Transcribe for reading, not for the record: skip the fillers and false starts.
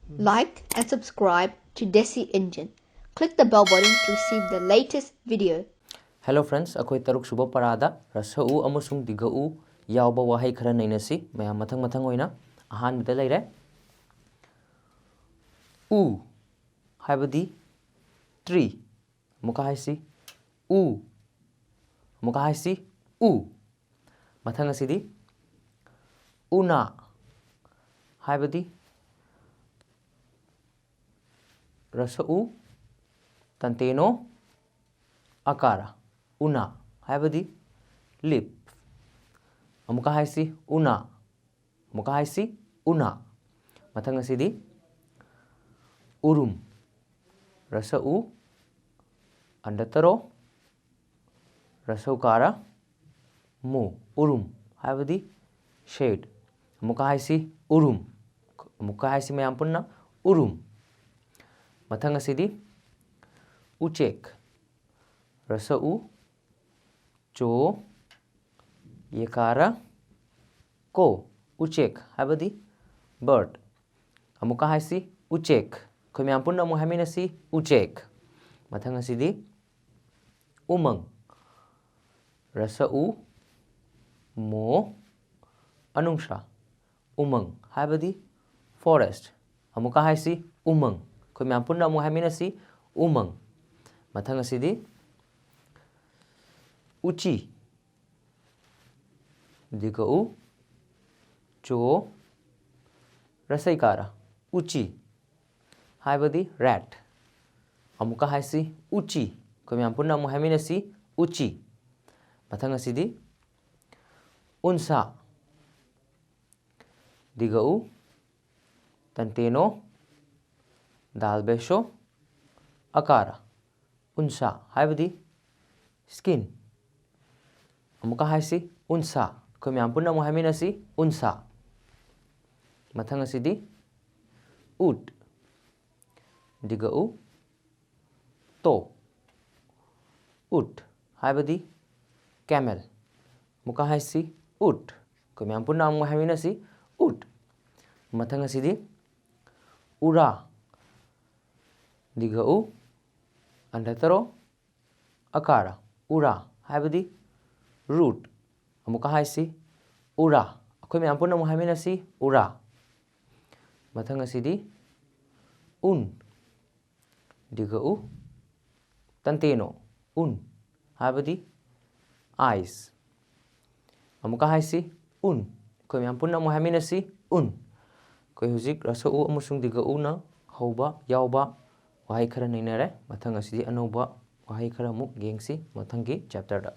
Like and subscribe to Desi Engine. Click the bell button to receive the latest video. Hello friends, akoi taruk suba parada rasau amusung digau yauba wahai khara nainasi mayam mathang oina ahan bida leire u haibadi tree muka haisi u muka haisi u mathang asidi una haibadi rasau tanteno akara una haibadi lip amuka haisi una muka haisi una mathang asidi urum rasau andataro rasau kara mu urum haibadi shade amuka haisi urum amuka haisi mayam punna urum mathang asidi uchek rasau cho yekara ko uchek haibadi bird amuka haisi uchek khoi mayam punna amu haminasi uchek mathang asidi umang rasau mo anungsha umang haibadi forest amuka haisi umang khoi mayam punna amu haminasi umang mathang asidi uchi digau cho rasai kara uchi haibadi rat amuka haisi uchi khoi mayam punna amu haminasi uchi mathang asidi unsa digau tanteno dalbesho akara unsa haibadi skin amuka haisi unsa khoi mayam punna amu haminasi unsa mathang asidi ut digau to ut haibadi camel muka haisi ut khoi mayam punna amu haminasi ut mathang asidi ura digau andataro akara ura haibadi root amuka haisi ura khoi mayam punna amu haminasi ura mathang asidi un digau tanteno un haibadi eyes amuka haisi un khoi mayam punna amu haminasi un koi hujik rasau amusung digau na hauba yauba wahai khara nainare mathang asidi anoba wahai khara muk gengsi mathangi chapter da